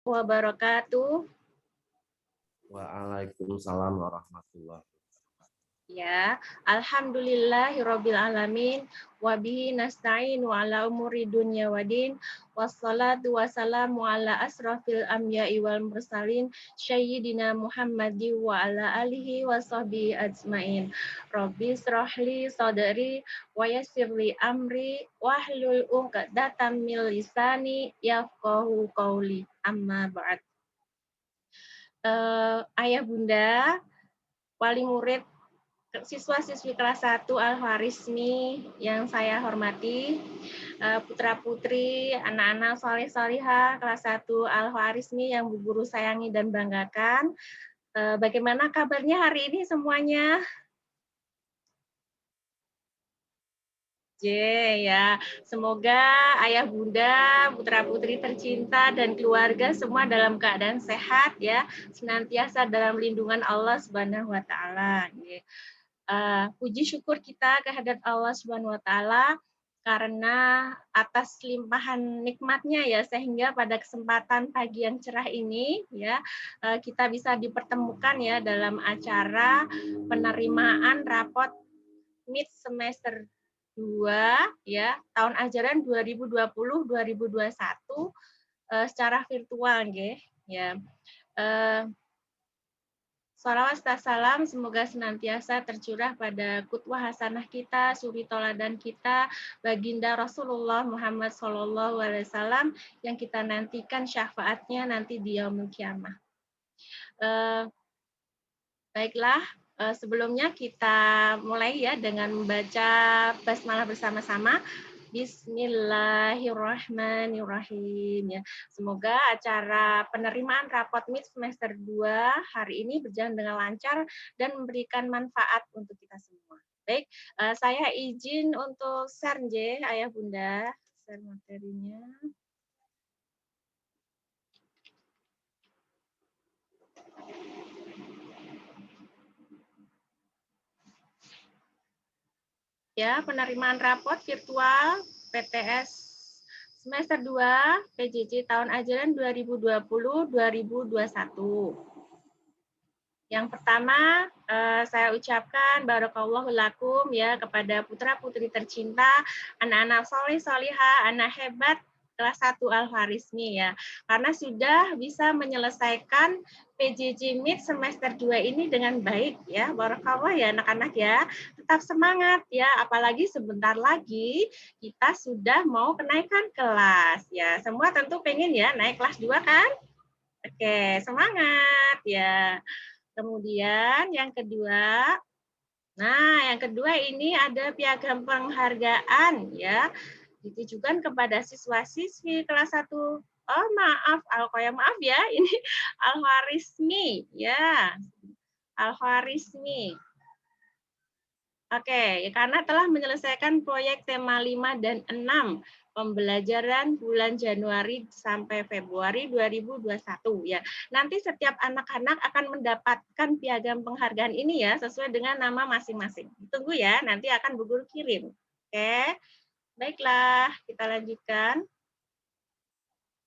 Wabarakatuh. Waalaikumsalam warahmatullahi wabarakatuh. Ya, alhamdulillahirabbil alamin wa bihi nasta'inu ala umuri dunya waddin wassalatu wassalamu ala asrafil anbiya'i wal mursalin sayyidina Muhammadi wa ala alihi wa sahbihi ajmain. Rabbi israhli sadri wa yassirli amri wahlul 'uqdatam min lisani yafqahu qawli. Amma ba'd. Ayah bunda, wali murid siswa-siswi kelas 1 Al-Farismi yang saya hormati, putra-putri, anak-anak soleh-solihah kelas 1 Al-Farismi yang Bu Guru sayangi dan banggakan. Bagaimana kabarnya hari ini semuanya? J ya, semoga ayah bunda, putra-putri tercinta dan keluarga semua dalam keadaan sehat ya, senantiasa dalam lindungan Allah Subhanahu wa taala. Puji syukur kita kehadirat Allah Subhanahu wa taala karena atas limpahan nikmatnya ya, sehingga pada kesempatan pagi yang cerah ini ya, kita bisa dipertemukan ya dalam acara penerimaan rapot MIT semester 2 ya, tahun ajaran 2020-2021 secara virtual nggih ya. Shalawat serta salam semoga senantiasa tercurah pada qudwah hasanah kita, suri toladan kita, baginda Rasulullah Muhammad SAW yang kita nantikan syafaatnya nanti di yaumul kiamah. Baiklah, sebelumnya kita mulai ya dengan membaca basmalah bersama-sama. Bismillahirrahmanirrahim ya. Semoga acara penerimaan rapot MIT semester 2 hari ini berjalan dengan lancar dan memberikan manfaat untuk kita semua. Baik, saya izin untuk share Ayah Bunda, share materinya. Ya, penerimaan rapot virtual PTS semester 2 PJJ tahun ajaran 2020-2021. Yang pertama, saya ucapkan barakallahu lakum ya kepada putra-putri tercinta, anak-anak soleh solihah, anak hebat kelas 1 Al-Farismi ya. Karena sudah bisa menyelesaikan PJJ MIT semester 2 ini dengan baik ya. Barakallah ya anak-anak ya. Tetap semangat ya, apalagi sebentar lagi kita sudah mau kenaikan kelas ya. Semua tentu pengen ya naik kelas 2 kan? Oke, semangat ya. Kemudian yang kedua, ini ada piagam penghargaan ya, ditujukan kepada siswa-siswi kelas 1. Oh, maaf, maaf ya, ini Al-Farismi ya. Al-Farismi. Oke, karena telah menyelesaikan proyek tema 5 dan 6 pembelajaran bulan Januari sampai Februari 2021 ya. Nanti setiap anak-anak akan mendapatkan piagam penghargaan ini ya sesuai dengan nama masing-masing. Tunggu ya, nanti akan Bu Guru kirim. Oke. Baiklah, kita lanjutkan.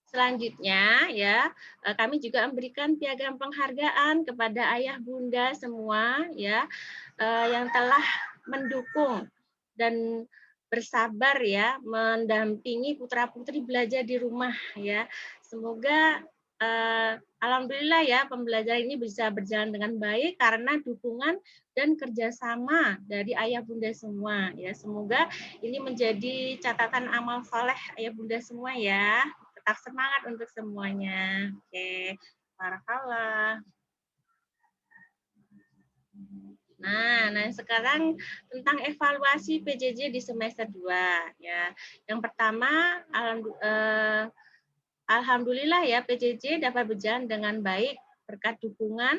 Selanjutnya ya, kami juga memberikan piagam penghargaan kepada ayah bunda semua ya yang telah mendukung dan bersabar ya mendampingi putra-putri belajar di rumah ya. Semoga alhamdulillah ya pembelajaran ini bisa berjalan dengan baik karena dukungan dan kerjasama dari ayah bunda semua ya. Semoga ini menjadi catatan amal soleh ayah bunda semua ya. Tetap semangat untuk semuanya. Oke, barakallah. Nah, sekarang tentang evaluasi PJJ di semester 2 ya. Yang pertama, alhamdulillah ya PJJ dapat berjalan dengan baik berkat dukungan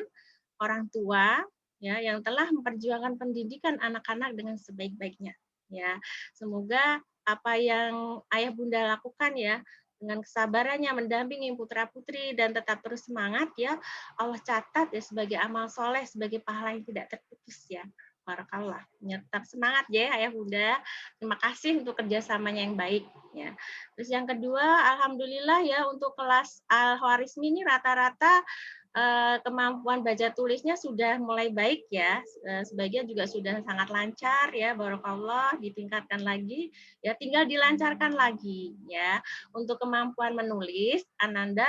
orang tua ya yang telah memperjuangkan pendidikan anak-anak dengan sebaik-baiknya ya. Semoga apa yang ayah bunda lakukan ya dengan kesabarannya mendampingi putra-putri dan tetap terus semangat ya, Allah catat ya sebagai amal soleh, sebagai pahala yang tidak terputus ya. Barakallah. Ya, tetap semangat ya Ayah Bunda. Terima kasih untuk kerjasamanya yang baik. Ya. Terus yang kedua, alhamdulillah ya untuk kelas Al-Khwarizmi ini rata-rata kemampuan baca tulisnya sudah mulai baik ya. Sebagian juga sudah sangat lancar ya, barakallah, ditingkatkan lagi. Ya, tinggal dilancarkan lagi ya. Untuk kemampuan menulis, Ananda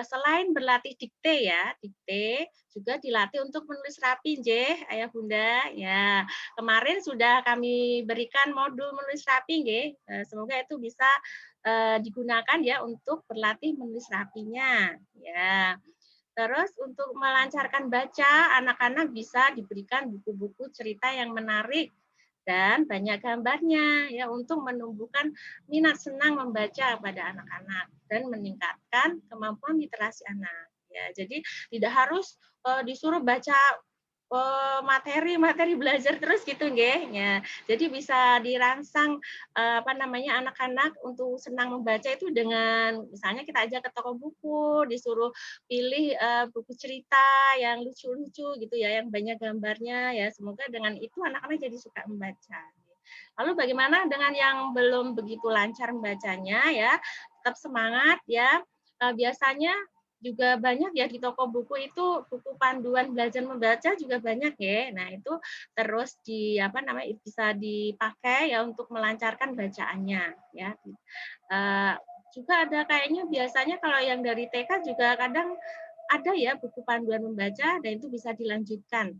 selain berlatih dikte ya, dikte juga dilatih untuk menulis rapi, nggih, Ayah Bunda. Ya, kemarin sudah kami berikan modul menulis rapi, nggih. Semoga itu bisa digunakan ya untuk berlatih menulis rapinya. Ya. Terus untuk melancarkan baca, anak-anak bisa diberikan buku-buku cerita yang menarik dan banyak gambarnya ya untuk menumbuhkan minat senang membaca pada anak-anak dan meningkatkan kemampuan literasi anak. Ya, jadi tidak harus disuruh baca materi-materi belajar terus gitu nggih. Ya. Jadi bisa dirangsang anak-anak untuk senang membaca itu dengan misalnya kita ajak ke toko buku, disuruh pilih buku cerita yang lucu-lucu gitu ya, yang banyak gambarnya ya. Semoga dengan itu anak-anak jadi suka membaca. Lalu bagaimana dengan yang belum begitu lancar membacanya ya, tetap semangat ya. Biasanya juga banyak ya di toko buku itu buku panduan belajar membaca juga banyak ya. Nah, itu terus bisa dipakai ya untuk melancarkan bacaannya ya. Uh, Juga ada kayaknya biasanya kalau yang dari TK juga kadang ada ya buku panduan membaca dan itu bisa dilanjutkan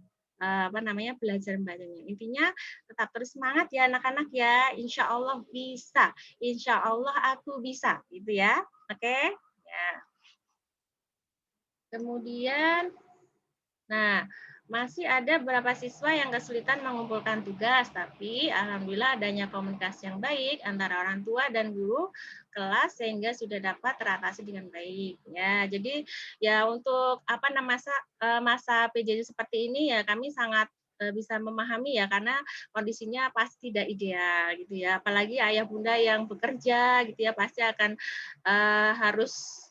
belajar membacanya. Intinya tetap terus semangat ya anak-anak ya. Insya Allah bisa. Insya Allah aku bisa gitu ya. Oke? Ya. Kemudian, nah, masih ada beberapa siswa yang kesulitan mengumpulkan tugas, tapi alhamdulillah adanya komunikasi yang baik antara orang tua dan guru kelas sehingga sudah dapat teratasi dengan baik. Ya, jadi ya untuk masa PJJ seperti ini ya kami sangat bisa memahami ya karena kondisinya pasti tidak ideal gitu ya. Apalagi ayah bunda yang bekerja gitu ya pasti akan harus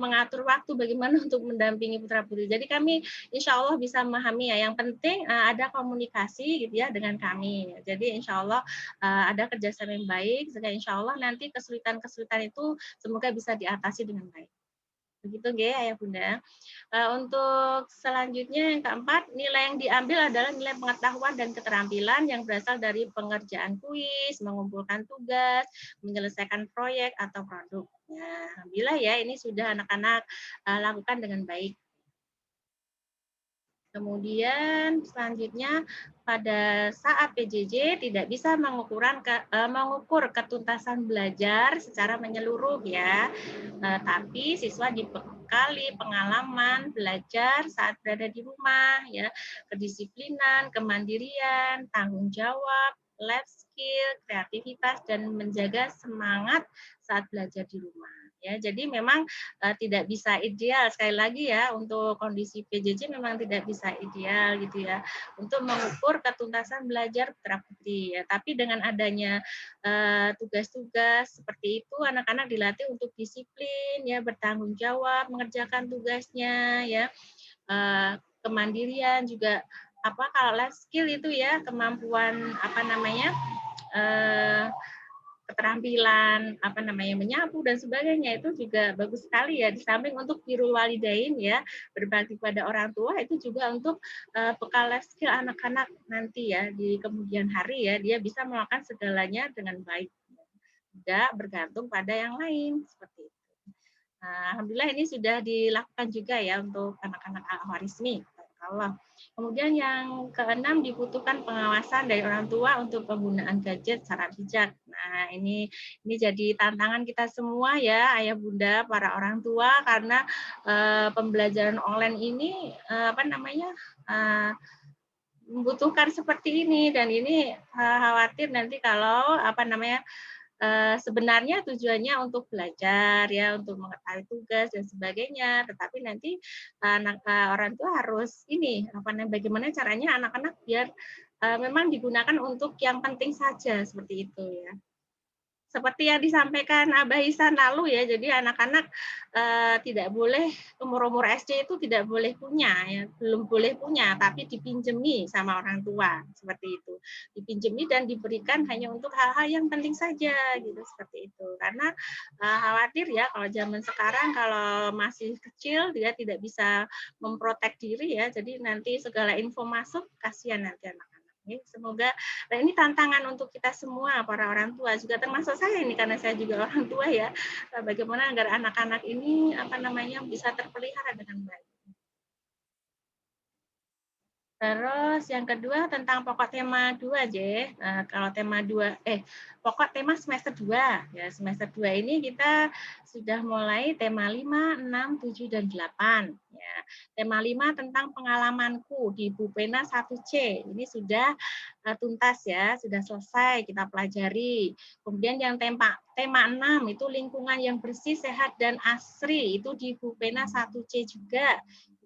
mengatur waktu bagaimana untuk mendampingi putra-putri. Jadi kami insya Allah bisa memahami ya. Yang penting ada komunikasi gitu ya dengan kami. Jadi insya Allah ada kerjasama yang baik. Sehingga insya Allah nanti kesulitan-kesulitan itu semoga bisa diatasi dengan baik. Begitu nggih Ayah Bunda. Untuk selanjutnya yang keempat, nilai yang diambil adalah nilai pengetahuan dan keterampilan yang berasal dari pengerjaan kuis, mengumpulkan tugas, menyelesaikan proyek atau produk. Ya, alhamdulillah ya ini sudah anak-anak lakukan dengan baik. Kemudian selanjutnya pada saat PJJ tidak bisa mengukur ketuntasan belajar secara menyeluruh ya, tapi siswa dibekali pengalaman belajar saat berada di rumah ya, kedisiplinan, kemandirian, tanggung jawab, life skill, kreativitas dan menjaga semangat saat belajar di rumah. Ya, jadi memang tidak bisa ideal sekali lagi ya untuk kondisi PJJ memang tidak bisa ideal gitu ya untuk mengukur ketuntasan belajar putra-putri ya. Tapi dengan adanya tugas-tugas seperti itu anak-anak dilatih untuk disiplin ya, bertanggung jawab, mengerjakan tugasnya ya. Kemandirian juga kalau life skill itu ya kemampuan keterampilan menyapu dan sebagainya itu juga bagus sekali ya. Di samping untuk birrul walidain ya, berbakti pada orang tua itu juga untuk bekal life skill anak-anak nanti ya di kemudian hari ya dia bisa melakukan segalanya dengan baik. Tidak bergantung pada yang lain seperti itu. Nah, alhamdulillah ini sudah dilakukan juga ya untuk anak-anak Al-Khwarizmi. Allah. Kemudian yang keenam dibutuhkan pengawasan dari orang tua untuk penggunaan gadget secara bijak. Nah, ini jadi tantangan kita semua ya, ayah bunda, para orang tua karena pembelajaran online ini membutuhkan seperti ini dan ini khawatir nanti kalau sebenarnya tujuannya untuk belajar ya, untuk mengetahui tugas dan sebagainya, tetapi nanti orang tua harus bagaimana caranya anak-anak biar memang digunakan untuk yang penting saja seperti itu ya. seperti yang disampaikan Abah Ihsan lalu ya, jadi anak-anak tidak boleh umur-umur SD itu tidak boleh punya ya, belum boleh punya, tapi dipinjemi sama orang tua seperti itu, dipinjemi dan diberikan hanya untuk hal-hal yang penting saja gitu seperti itu. Karena khawatir ya kalau zaman sekarang kalau masih kecil dia tidak bisa memprotek diri ya, jadi nanti segala info masuk kasihan nanti anak-anak. Semoga ini tantangan untuk kita semua para orang tua juga termasuk saya ini karena saya juga orang tua ya. Bagaimana agar anak-anak ini bisa terpelihara dengan baik. Terus yang kedua tentang pokok tema 2, J. Kalau tema 2 pokok tema semester 2. Ya, semester 2 ini kita sudah mulai tema 5, 6, 7 dan 8. Ya. Tema 5 tentang pengalamanku di Bupena 1C. Ini sudah tuntas ya, sudah selesai kita pelajari. Kemudian yang tema 6 itu lingkungan yang bersih, sehat dan asri. Itu di Bupena 1C juga.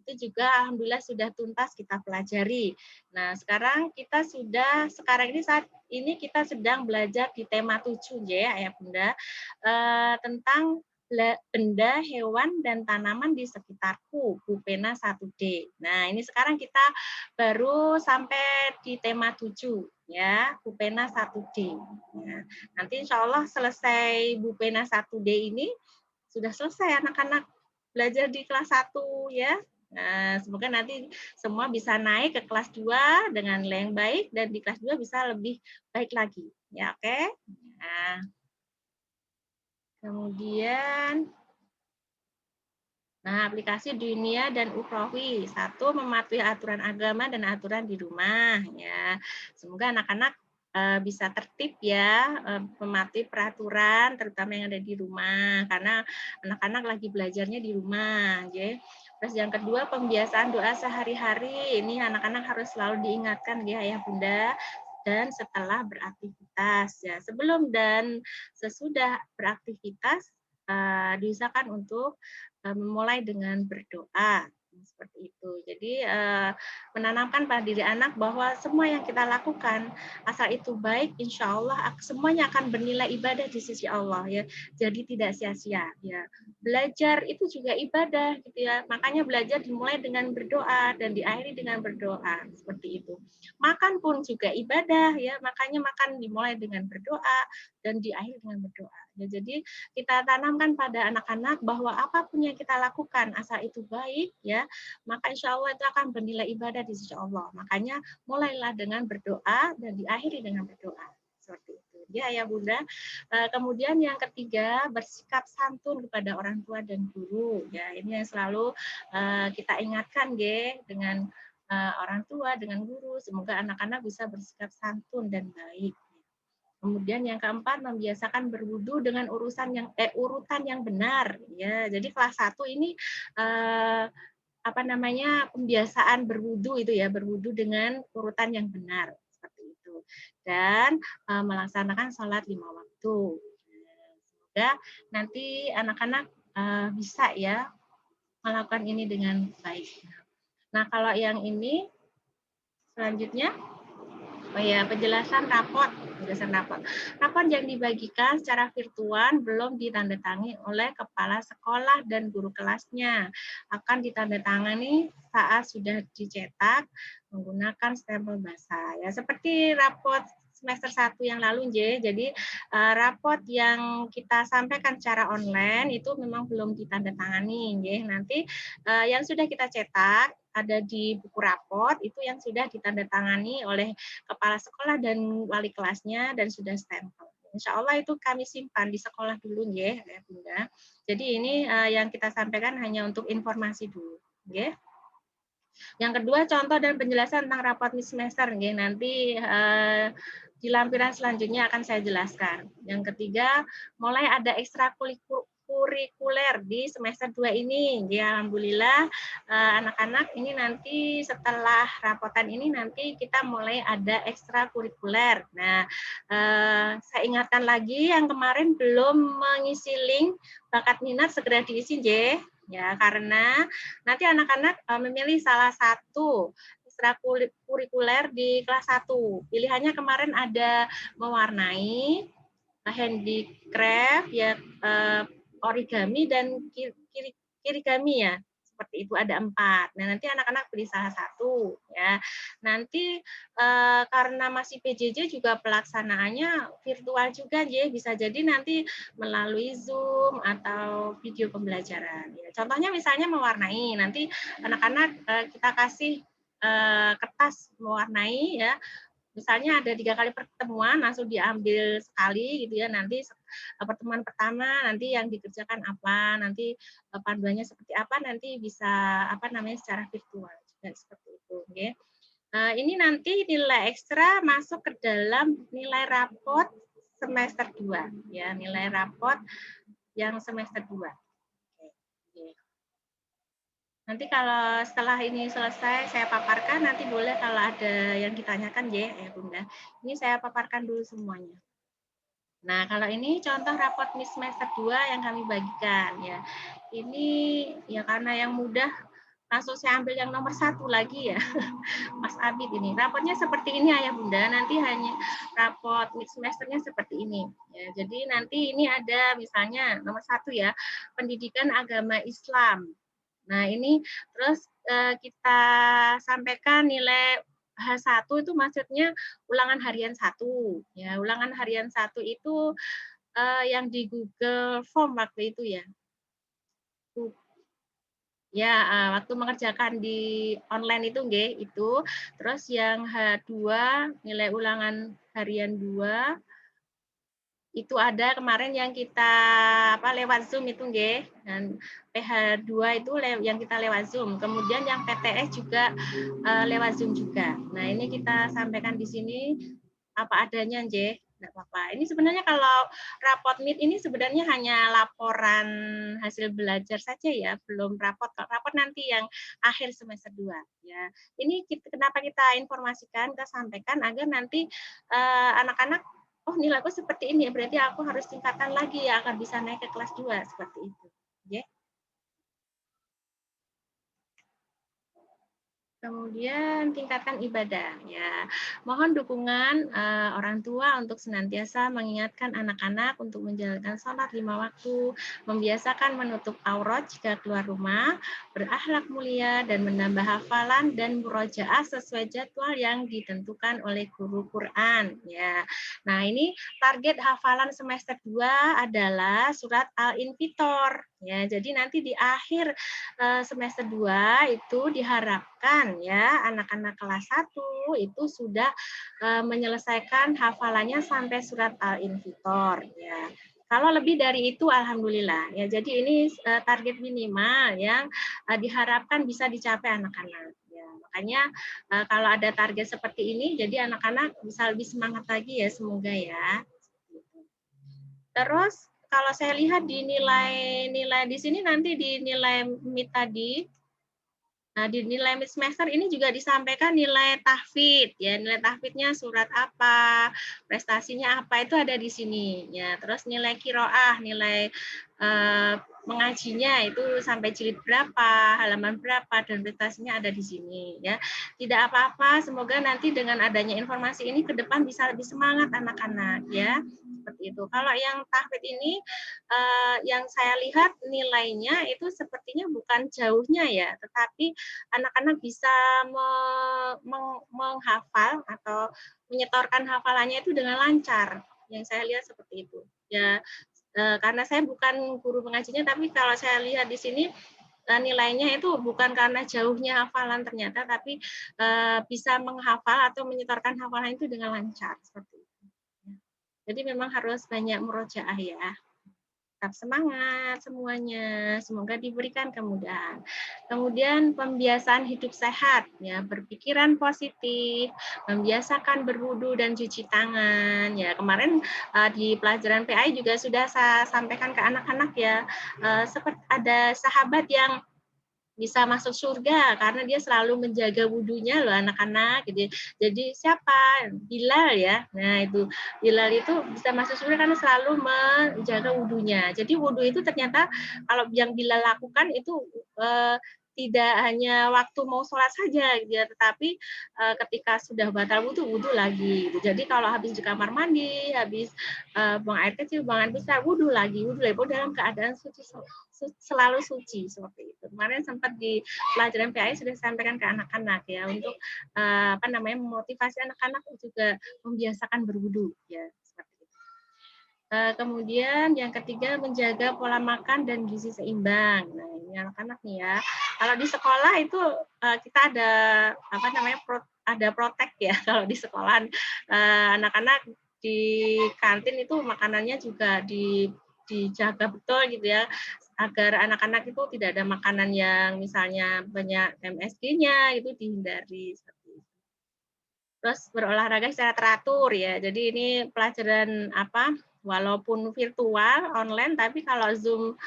Itu juga alhamdulillah sudah tuntas kita pelajari. Nah, sekarang ini saat ini kita sedang belajar di tema 7 ya, Ayah Bunda, tentang benda, hewan, dan tanaman di sekitarku, Bupena 1D. Nah, ini sekarang kita baru sampai di tema 7, ya, Bupena 1D. Ya, nanti insya Allah selesai Bupena 1D ini, sudah selesai anak-anak belajar di kelas 1, ya. Nah, semoga nanti semua bisa naik ke kelas 2 dengan nilai yang baik dan di kelas 2 bisa lebih baik lagi. Ya, oke? Nah, kemudian aplikasi dunia dan ukhrawi. 1, mematuhi aturan agama dan aturan di rumah. Ya, semoga anak-anak bisa tertib ya, mematuhi peraturan, terutama yang ada di rumah, karena anak-anak lagi belajarnya di rumah. Ya. Terus yang kedua, pembiasaan doa sehari-hari. Ini anak-anak harus selalu diingatkan ya, Ayah Bunda, dan setelah beraktivitas. Ya, sebelum dan sesudah beraktivitas, diusahakan untuk memulai dengan berdoa seperti itu. Jadi menanamkan pada diri anak bahwa semua yang kita lakukan asal itu baik, insya Allah semuanya akan bernilai ibadah di sisi Allah ya. Jadi tidak sia-sia ya. Belajar itu juga ibadah gitu ya. Makanya belajar dimulai dengan berdoa dan diakhiri dengan berdoa seperti itu. Makan pun juga ibadah ya. Makanya makan dimulai dengan berdoa dan diakhiri dengan berdoa. Ya, jadi kita tanamkan pada anak-anak bahwa apapun yang kita lakukan asal itu baik ya, maka insya Allah itu akan bernilai ibadah di sisi Allah. Makanya mulailah dengan berdoa dan diakhiri dengan berdoa. Seperti itu. Ya, ya Bunda. Kemudian yang ketiga, bersikap santun kepada orang tua dan guru. Ya, ini yang selalu kita ingatkan ya dengan orang tua, dengan guru. Semoga anak-anak bisa bersikap santun dan baik. Kemudian yang keempat, membiasakan berwudu dengan urutan yang benar ya. Jadi kelas 1 ini pembiasaan berwudu itu ya, berwudu dengan urutan yang benar seperti itu. Dan melaksanakan sholat 5 waktu. Semoga nanti anak-anak bisa ya melakukan ini dengan baik. Nah, kalau yang ini selanjutnya penjelasan rapot. Rapot yang dibagikan secara virtual belum ditandatangani oleh kepala sekolah dan guru kelasnya. Akan ditandatangani saat sudah dicetak menggunakan stempel basah. Ya, seperti rapot semester 1 yang lalu, J. Jadi rapot yang kita sampaikan secara online itu memang belum ditandatangani, J. Nanti yang sudah kita cetak ada di buku rapot itu yang sudah ditandatangani oleh kepala sekolah dan wali kelasnya dan sudah stempel. Insya Allah itu kami simpan di sekolah dulu ya, Bunda. Jadi ini yang kita sampaikan hanya untuk informasi dulu, ya. Yang kedua, contoh dan penjelasan tentang rapot semester, ya. Nanti di lampiran selanjutnya akan saya jelaskan. Yang ketiga, mulai ada ekstrakurikuler di semester 2 ini. Ya, alhamdulillah anak-anak ini nanti setelah rapotan ini nanti kita mulai ada ekstrakurikuler. Nah, saya ingatkan lagi yang kemarin belum mengisi link bakat minat segera diisi, J. Ya, karena nanti anak-anak memilih salah satu ekstrakurikuler di kelas 1. Pilihannya kemarin ada mewarnai, handicraft ya, origami dan kirigami ya. Seperti itu ada 4. Nah, nanti anak-anak pilih salah satu ya. Nanti karena masih PJJ juga pelaksanaannya virtual juga ya, bisa jadi nanti melalui Zoom atau video pembelajaran. Ya, contohnya misalnya mewarnai, nanti anak-anak kita kasih kertas mewarnai ya. Misalnya ada 3 kali pertemuan, langsung diambil sekali gitu ya. Nanti pertemuan pertama nanti yang dikerjakan apa, nanti panduannya seperti apa, nanti bisa secara virtual juga seperti itu. Okay. Ini nanti nilai ekstra masuk ke dalam nilai rapot semester 2 ya, nilai rapot yang semester 2. Okay. Nanti kalau setelah ini selesai saya paparkan, nanti boleh kalau ada yang ditanyakan ya Bunda. Ini saya paparkan dulu semuanya. Nah, kalau ini contoh rapot semester 2 yang kami bagikan ya. Ini ya karena yang mudah langsung saya ambil yang nomor 1 lagi ya. Mas Abid ini. Rapotnya seperti ini Ayah Bunda, nanti hanya rapot mid semesternya seperti ini. Ya, jadi nanti ini ada misalnya nomor 1 ya, pendidikan agama Islam. Nah, ini terus kita sampaikan nilai H1 itu maksudnya ulangan harian 1. Ya, ulangan harian 1 itu yang di Google Form waktu itu ya. Ya, waktu mengerjakan di online itu nggih, itu. Terus yang H2 nilai ulangan harian 2 itu ada kemarin yang kita lewat Zoom itu nggih, dan PH2 itu yang kita lewat Zoom. Kemudian yang PTS juga lewat Zoom juga. Nah, ini kita sampaikan di sini apa adanya nggih, enggak apa-apa. Ini sebenarnya kalau rapot Meet ini sebenarnya hanya laporan hasil belajar saja ya, belum rapot. Rapot nanti yang akhir semester 2 ya. Ini kenapa kita informasikan, kita sampaikan agar nanti anak-anak oh nilaiku seperti ini, berarti aku harus tingkatkan lagi ya agar bisa naik ke kelas 2 seperti itu. Okay. Kemudian tingkatkan ibadah ya. Mohon dukungan orang tua untuk senantiasa mengingatkan anak-anak untuk menjalankan sholat 5 waktu, membiasakan menutup aurat jika keluar rumah, berakhlak mulia dan menambah hafalan dan murojaah sesuai jadwal yang ditentukan oleh guru Quran ya. Nah, ini target hafalan semester 2 adalah surat Al-Infitor ya. Jadi nanti di akhir semester 2 itu diharapkan ya anak-anak kelas 1 itu sudah menyelesaikan hafalannya sampai surat Al-Infitor ya. Kalau lebih dari itu alhamdulillah ya. Jadi ini target minimal yang diharapkan bisa dicapai anak-anak ya. Makanya kalau ada target seperti ini jadi anak-anak bisa lebih semangat lagi ya, semoga ya. Terus kalau saya lihat di nilai di sini nanti di nilai MIT tadi, nah di nilai mid semester ini juga disampaikan nilai tahfidz ya, nilai tahfidznya surat apa, prestasinya apa itu ada di sini ya. Terus nilai kiroah, nilai mengajinya itu sampai jilid berapa, halaman berapa dan prestasinya ada di sini ya. Tidak apa-apa, semoga nanti dengan adanya informasi ini ke depan bisa lebih semangat anak-anak ya. Seperti itu. Kalau yang tahfidz ini yang saya lihat nilainya itu sepertinya bukan jauhnya ya, tetapi anak-anak bisa menghafal atau menyetorkan hafalannya itu dengan lancar. Yang saya lihat seperti itu. Ya, karena saya bukan guru mengajinya, tapi kalau saya lihat di sini nilainya itu bukan karena jauhnya hafalan ternyata, tapi bisa menghafal atau menyetorkan hafalan itu dengan lancar seperti itu. Jadi memang harus banyak murojaah ya. Tetap semangat semuanya, semoga diberikan kemudahan. Kemudian pembiasaan hidup sehat, ya berpikiran positif, membiasakan berwudu dan cuci tangan. Ya kemarin di pelajaran PAI juga sudah saya sampaikan ke anak-anak ya, seperti ada sahabat yang bisa masuk surga karena dia selalu menjaga wudunya loh anak-anak gitu. Jadi siapa? Bilal ya. Nah, itu Bilal itu bisa masuk surga karena selalu menjaga wudunya. Jadi wudu itu ternyata kalau yang Bilal lakukan itu tidak hanya waktu mau sholat saja gitu ya, tetapi ketika sudah batal wudhu lagi gitu. Jadi kalau habis di kamar mandi, habis buang air kecil, buang air besar, wudhu lagi dalam keadaan suci, selalu suci seperti itu. Kemarin sempat di pelajaran PAI sudah sampaikan ke anak-anak ya untuk memotivasi anak-anak juga membiasakan berwudhu ya seperti itu. Kemudian yang ketiga menjaga pola makan dan gizi seimbang. Nah, ini anak-anak nih ya. Kalau di sekolah itu kita ada ada protek ya. Kalau di sekolah anak-anak di kantin itu makanannya juga dijaga betul gitu ya, agar anak-anak itu tidak ada makanan yang misalnya banyak MSG-nya, itu dihindari seperti itu. Terus berolahraga secara teratur ya. Jadi ini pelajaran walaupun virtual online, tapi kalau Zoom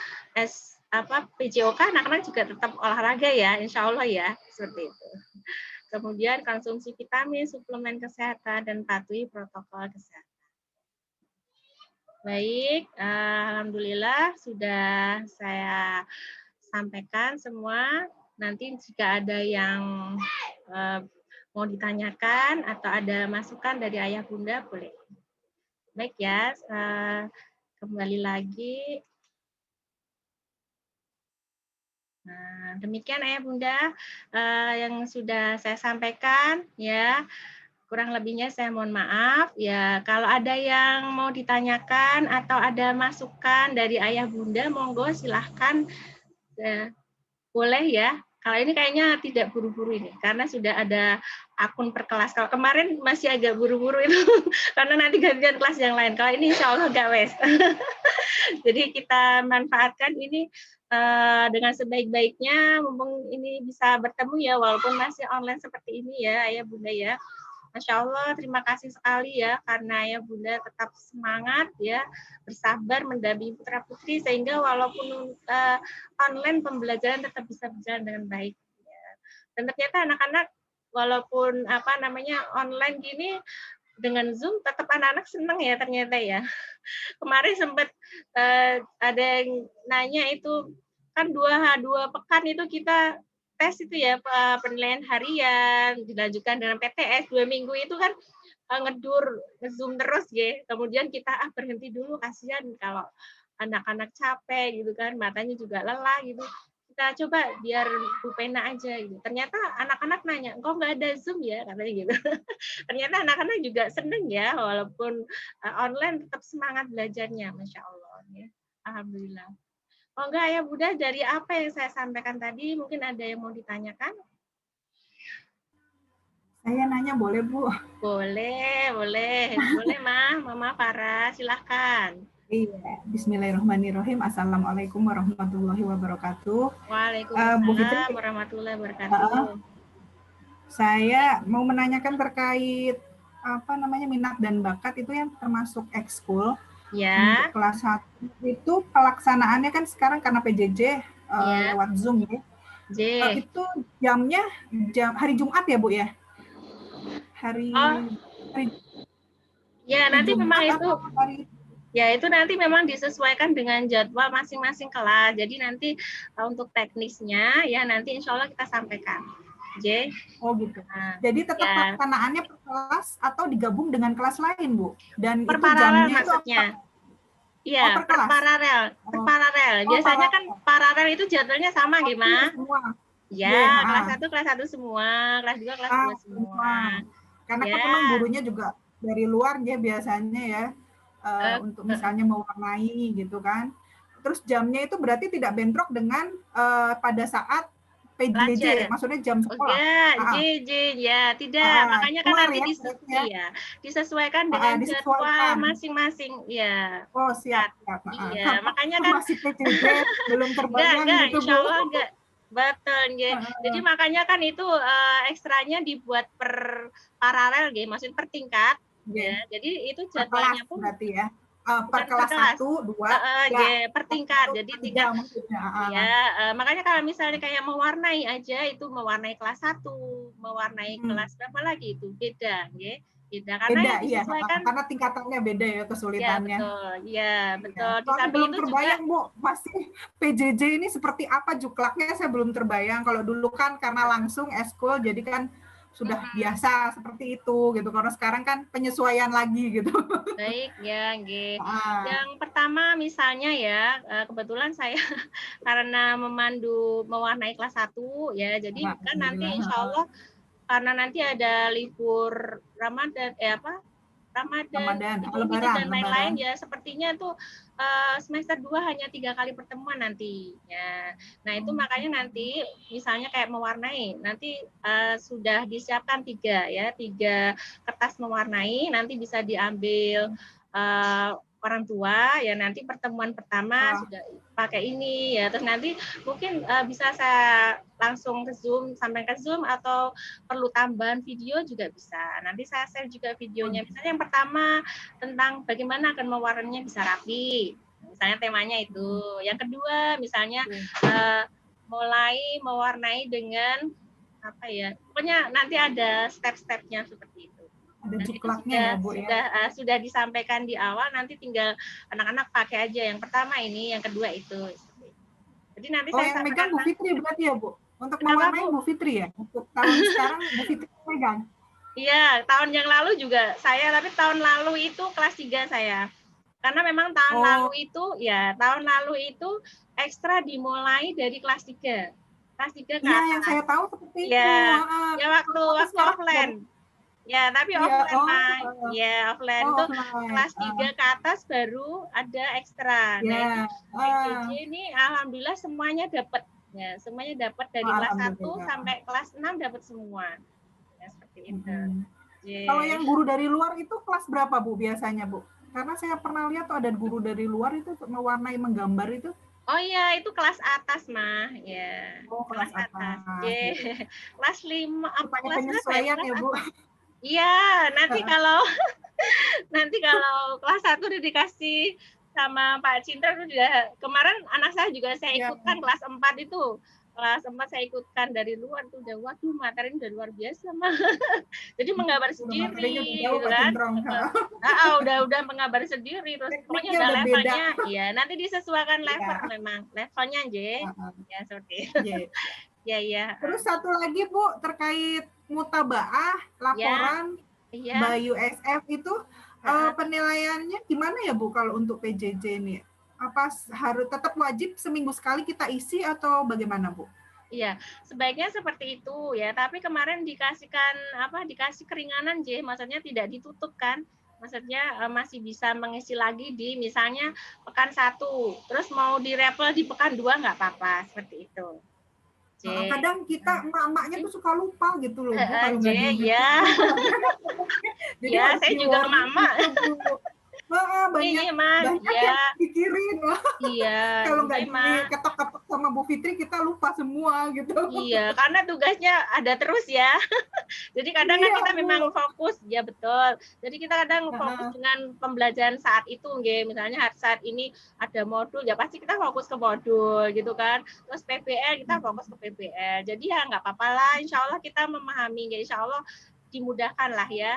PJOK anak-anak juga tetap olahraga ya, insya Allah ya, seperti itu. Kemudian konsumsi vitamin, suplemen kesehatan, dan patuhi protokol kesehatan. Baik, alhamdulillah sudah saya sampaikan semua. Nanti jika ada yang mau ditanyakan atau ada masukan dari ayah bunda boleh. Baik ya, kembali lagi. Nah, demikian ayah bunda yang sudah saya sampaikan ya. Kurang lebihnya saya mohon maaf ya. Kalau ada yang mau ditanyakan atau ada masukan dari ayah bunda, monggo silahkan. Boleh ya. Kalau ini kayaknya tidak buru-buru ini, karena sudah ada akun per kelas. Kalau kemarin masih agak buru-buru itu, karena nanti gantian kelas yang lain. Kalau ini insya Allah nggak wes. Jadi kita manfaatkan ini dengan sebaik-baiknya, mumpung ini bisa bertemu ya, walaupun masih online seperti ini ya, ayah bunda ya. Masya Allah, terima kasih sekali ya, karena ya Bunda tetap semangat ya, bersabar mendampingi putra putri sehingga walaupun online pembelajaran tetap bisa berjalan dengan baik. Ya. Dan ternyata anak-anak walaupun online gini dengan Zoom tetap anak-anak senang ya ternyata ya. Kemarin sempat ada yang nanya itu kan dua pekan itu kita tes itu ya, penilaian harian dilanjutkan dengan PTS 2 minggu itu kan ngedur nge-zoom terus ya. Kemudian kita berhenti dulu, kasihan kalau anak-anak capek gitu kan, matanya juga lelah gitu. Kita coba biar Bu Pena aja gitu. Ternyata anak-anak nanya, kok nggak ada Zoom ya katanya gitu. Ternyata anak-anak juga seneng ya, walaupun online tetap semangat belajarnya, Masya Allah ya. Alhamdulillah. Oh enggak ya Bunda, dari apa yang saya sampaikan tadi mungkin ada yang mau ditanyakan? Saya nanya boleh Bu? Boleh Mama Farah, silahkan. Iya, Bismillahirrahmanirrahim. Assalamualaikum warahmatullahi wabarakatuh. Waalaikumsalam warahmatullahi wabarakatuh. Saya mau menanyakan terkait minat dan bakat itu yang termasuk ekskul. Ya. Untuk kelas 1 itu pelaksanaannya kan sekarang karena PJJ lewat Zoom ya. Itu jamnya hari Jumat ya Bu ya? Nanti memang itu ya itu nanti memang disesuaikan dengan jadwal masing-masing kelas. Jadi nanti untuk teknisnya ya nanti insya Allah kita sampaikan. Oh gitu. Jadi tetap pelaksanaannya per kelas atau digabung dengan kelas lain Bu? Dan per itu paralel jamnya maksudnya. Iya, per paralel. Biasanya kan paralel itu jadwalnya sama gimana? Ya, kelas 1 semua, kelas 2 kelas 2 semua. Karena kan memang gurunya juga dari luar ya biasanya ya, untuk misalnya mewarnai gitu kan. Terus jamnya itu berarti tidak bentrok dengan pada saat PJJ, maksudnya jam sekolah. Ya, tidak. Makanya kan nanti disesuaikan dengan jadwal masing-masing. Ya. Oh, siap. Iya, makanya kan masih PJJ belum terbayang gitu, Bu. Insya Allah enggak. Betul, ya. Jadi makanya kan itu ekstranya dibuat per paralel, ya, maksudnya per tingkat. Ya. Jadi itu jadwalnya pun berarti ya. Per kelas 1, 2, per tingkat. Jadi tingkat. Ya, makanya kalau misalnya kayak mewarnai aja itu mewarnai kelas 1, mewarnai kelas berapa lagi itu beda, ya. Beda karena Beda, yang iya, disesuaikan. karena tingkatannya beda ya Ya kesulitannya. betul, ya Iya. betul. Di Soalnya samping belum itu juga terbayang, Bu, pasti PJJ ini seperti apa juklaknya saya belum terbayang. Kalau dulu kan karena langsung eskul, jadi kan sudah biasa seperti itu gitu. Karena sekarang kan penyesuaian lagi gitu. baik ya, G. Ah, Yang pertama misalnya ya, kebetulan saya karena memandu mewarnai kelas 1 ya, jadi kan nanti alhamdulillah. insya Allah karena nanti ada libur Ramadan, Ramadan, Ramadan, Idul Fitri Lebaran, dan Lebaran. lain-lain ya, sepertinya tuh semester 2 hanya 3 kali pertemuan nantinya. Nah itu makanya nanti misalnya kayak mewarnai, nanti sudah disiapkan 3 ya, 3 kertas mewarnai, nanti bisa diambil orang tua ya, nanti pertemuan pertama Wah, sudah pakai ini ya, terus nanti mungkin bisa saya langsung ke Zoom, sampai ke Zoom, atau perlu tambahan video juga bisa. Nanti saya share juga videonya. Misalnya yang pertama tentang bagaimana akan mewarnainya bisa rapi. Misalnya temanya itu. Yang kedua misalnya mulai mewarnai dengan apa ya? Pokoknya nanti ada step-stepnya seperti itu. ada Dan itu juklaknya ya, Bu ya. sudah disampaikan di awal, nanti tinggal anak-anak pakai aja. Yang pertama ini, yang kedua itu. Jadi nanti Oh, saya yang sampaikan megang Bu Fitri berarti ya, Bu? Untuk kenapa, mewarnai Bu? Bu Fitri ya? Untuk tahun sekarang Bu Fitri megang? Iya, tahun yang lalu juga saya, tapi tahun lalu itu kelas 3 saya. Karena memang tahun Oh, tahun lalu itu ekstra dimulai dari kelas 3. Kelas 3 ke iya yang atas. saya tahu seperti itu. Ya, ya waktu Terus waktu sekarang offline. Ya, tapi iya, offline, oh, Pak. Ya, offline oh tuh offline. kelas 3 ke atas baru ada ekstra. Nah, ini Ya, PJJ ini alhamdulillah semuanya dapat. Ya, semuanya dapat dari oh, kelas 1 alhamdulillah. sampai kelas 6 dapat semua. Ya, seperti itu. Kalau Yeah. yang guru dari luar itu kelas berapa, Bu, biasanya, Bu? Karena saya pernah lihat tuh ada guru dari luar itu mewarnai menggambar itu. Oh iya, itu kelas atas, mah. Ya, Oh, kelas kelas atas. atas Yeah. gitu. Kelas 5, Supaya kelas berapa ya? penyesuaian Kelas ya, Bu. iya, nanti kalau kelas 1 udah dikasih sama Pak Cinta itu juga, kemarin anak saya juga saya Iya. ikutkan kelas 4 itu. Kelas 4 saya ikutkan dari luar tuh, udah waduh materinya udah luar biasa, mah. Jadi menggambar Udah materinya udah sendiri jauh gitu Pak kan. Centrong. Udah menggambar sendiri, terus pokoknya Tekniknya udah udah beda. levelnya. Iya, nanti disesuaikan level Iya. memang. Levelnya, J. Ya, seperti itu. Iya. Ya, ya. Terus satu lagi, Bu, terkait mutabaah, Ya, laporan iya. Bayu SF itu penilaiannya gimana ya, Bu, kalau untuk PJJ ini? Apa harus tetap wajib seminggu sekali kita isi atau bagaimana, Bu? Iya, sebaiknya seperti itu ya. Tapi kemarin dikasih keringanan, J. Maksudnya tidak ditutup kan? Maksudnya masih bisa mengisi lagi di misalnya pekan 1, terus mau direpel di pekan 2 nggak apa-apa, seperti itu. J. Kadang kita emak-emaknya tuh suka lupa gitu loh, Bu, kalau J, nggak diingat. ya. Jadi Ya, harus saya juga di-warning emak. gitu, Bu. Banyak Iya, Mas. yang Ya. pikirin. Iya, Kalau nggak iya, Mas. diketok-ketok sama Bu Fitri, kita lupa semua gitu. Iya, karena tugasnya ada terus ya. Jadi kadang kan Iya, kita Bu. memang fokus, ya betul. Jadi kita kadang fokus dengan pembelajaran saat itu, nggih. Misalnya saat ini ada modul, ya pasti kita fokus ke modul gitu kan. Terus PBL kita fokus ke PBL. Jadi ya nggak apa-apa lah, insya Allah kita memahami, insya Allah dimudahkan lah ya.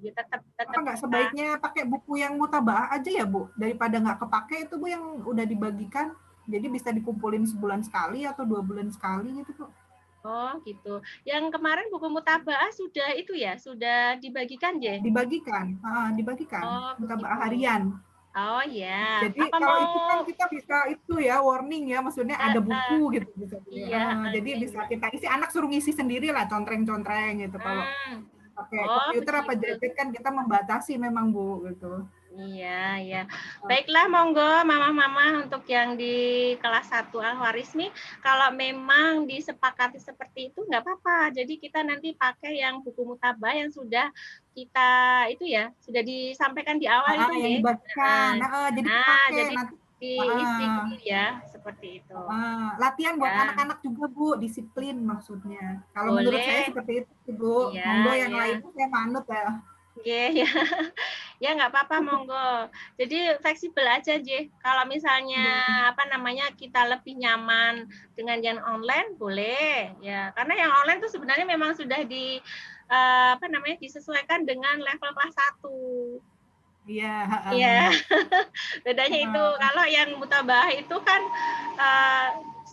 Tetap Apa nggak sebaiknya pakai buku yang mutabaah aja ya, Bu? Daripada nggak kepake itu, Bu, yang udah dibagikan. Jadi bisa dikumpulin sebulan sekali atau 2 bulan sekali gitu, Bu. Oh, gitu. Yang kemarin buku mutabaah sudah itu ya, sudah dibagikan, J? Dibagikan, Oh, mutabaah begitu. harian. Oh ya. Jadi Apa kalau itu kan mau kita bisa itu ya warning ya, maksudnya ada buku gitu bisa. iya, Jadi iya, bisa iya. kita isi, anak suruh ngisi sendiri lah, contreng-contreng gitu. Kalau pakai Oh, komputer apa begitu. gadget kan kita membatasi memang, Bu, gitu. Iya, ya. Baiklah, monggo mama-mama untuk yang di kelas 1 Al-Warismi, kalau memang disepakati seperti itu nggak apa-apa. Jadi kita nanti pakai yang buku mutabah yang sudah kita itu ya, sudah disampaikan di awal itu, Yang nggih. dibagikan. Jadi pakai Jadi nanti diisi ya, seperti itu. latihan buat Ya. anak-anak juga, Bu, disiplin maksudnya. Kalau menurut saya Boleh. seperti itu, Bu. Iya, Monggo yang iya. lainnya saya manut ya. Ya, ya nggak apa-apa, monggo. Jadi fleksibel aja, J. Kalau misalnya kita lebih nyaman dengan yang online, boleh ya. Karena yang online itu sebenarnya memang sudah disesuaikan dengan level kelas 1. Iya. Iya. Bedanya itu. Kalau yang mutabah itu kan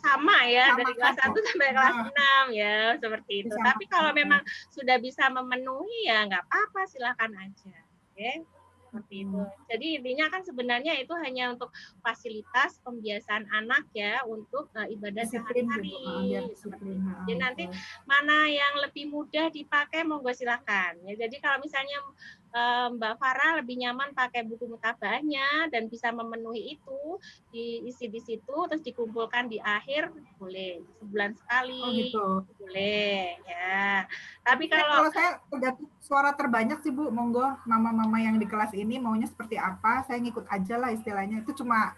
sama ya, dari kelas 1 sampai kelas 6 ya, seperti itu. Tapi kalau memang sudah bisa memenuhi ya nggak apa-apa, silakan aja. Oke, seperti itu. Jadi intinya kan sebenarnya itu hanya untuk fasilitas pembiasaan anak ya, untuk ibadah sehari-hari. Jadi nanti mana yang lebih mudah dipakai, monggo silakan. Ya, jadi kalau misalnya Mbak Farah lebih nyaman pakai buku mutabahnya dan bisa memenuhi itu, diisi di situ, terus dikumpulkan di akhir, boleh. Sebulan sekali, boleh. Ya. Tapi kalau saya tergantung suara terbanyak sih Bu, monggo mama-mama yang di kelas ini maunya seperti apa, saya ngikut aja lah istilahnya. Itu cuma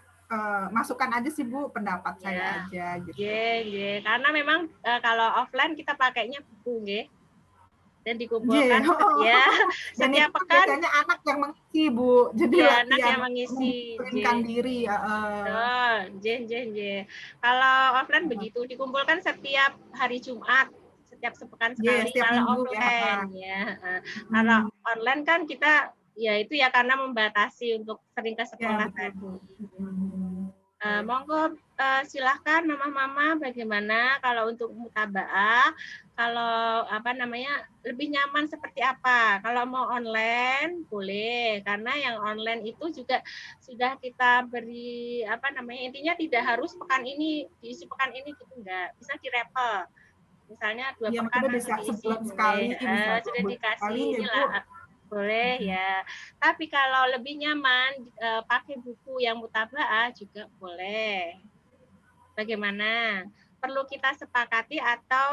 masukan aja sih Bu, pendapat saya aja gitu. Karena memang kalau offline kita pakainya buku, nggih. Dan dikumpulkan ya setiap pekan. Biasanya anak yang mengisi Bu, jadi anak yang mengisi diri. Kalau offline begitu, dikumpulkan setiap hari Jumat, setiap sepekan sekali. Kalau offline ya. Kalau online kan kita ya itu ya karena membatasi untuk sering ke sekolah tadi. Monggo silahkan mama-mama, bagaimana kalau untuk mutaba'ah, kalau lebih nyaman seperti apa? Kalau mau online boleh, karena yang online itu juga sudah kita beri intinya tidak harus pekan ini diisi pekan ini gitu, enggak, bisa direpel. Misalnya 2 pekan bisa sebulan sekali, sudah dikasih inilah. Boleh ya. Tapi kalau lebih nyaman pakai buku yang mutaba'ah juga boleh. Bagaimana? Perlu kita sepakati atau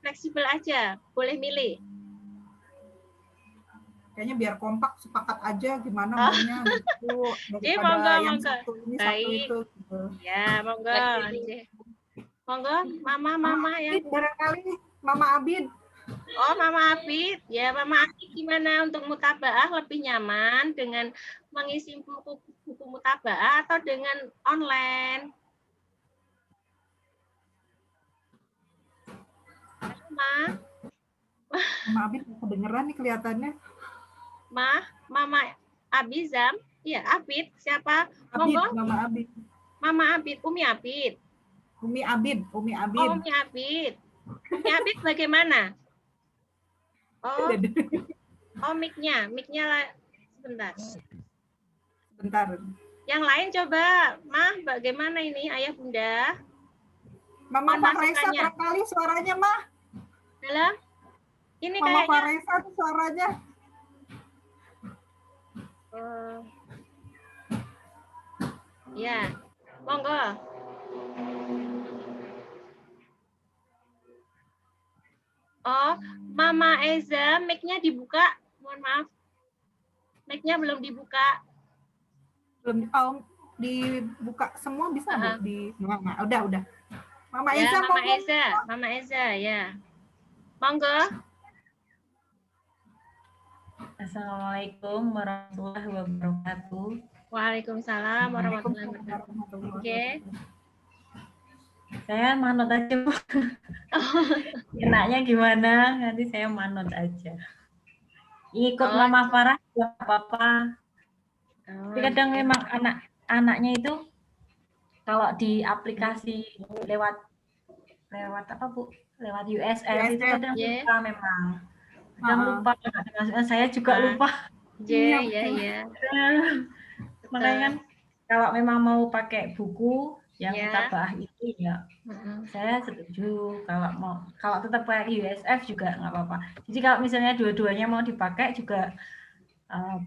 fleksibel aja? Boleh milih. Kayaknya biar kompak, sepakat aja gimana maunya gitu. Daripada yang satu ini, satu itu. Gitu. Ya, monggo. Monggo, mama ya. Barangkali Mama Abid. Oh, Mama Abid. Ya, Mama Abid gimana untuk mutaba'ah, lebih nyaman dengan mengisi buku mutaba'ah atau dengan online? Mama Abid kedengeran nih kelihatannya. Mama Abizam. Iya, Abid. Siapa? Abid, Mama Abid. Mama Abid, Umi Abid. Umi Abid. Oh, Umi Abid. Umi Abid bagaimana? Oh, mic-nya sebentar. Yang lain coba, Mah, bagaimana ini ayah bunda? Mama Faresa barangkali suaranya, Mah. Halo? Ini Mama kayaknya Faresa tuh suaranya. Ya, monggo. Oh, Mama Eza, mic-nya dibuka. Mohon maaf. Mic-nya belum dibuka. Belum dibuka semua bisa Bu? Udah. Mama ya, Eza, Mama Eza, ya. Monggo. Assalamualaikum warahmatullahi wabarakatuh. Waalaikumsalam warahmatullahi wabarakatuh. Oke. Saya manut aja, Bu. Enaknya gimana? Nanti saya manut aja. Ikut Mama Farah juga apa-apa. Tapi kadang memang anak-anaknya itu kalau di aplikasi lewat apa Bu? Lewat USF itu kadang lupa memang. Kadang lupa. Saya juga lupa. Iya. Makanya kan kalau memang mau pakai buku yang mutaba'ah itu ya saya setuju. Kalau tetap pakai USF juga nggak apa-apa. Jadi kalau misalnya dua-duanya mau dipakai juga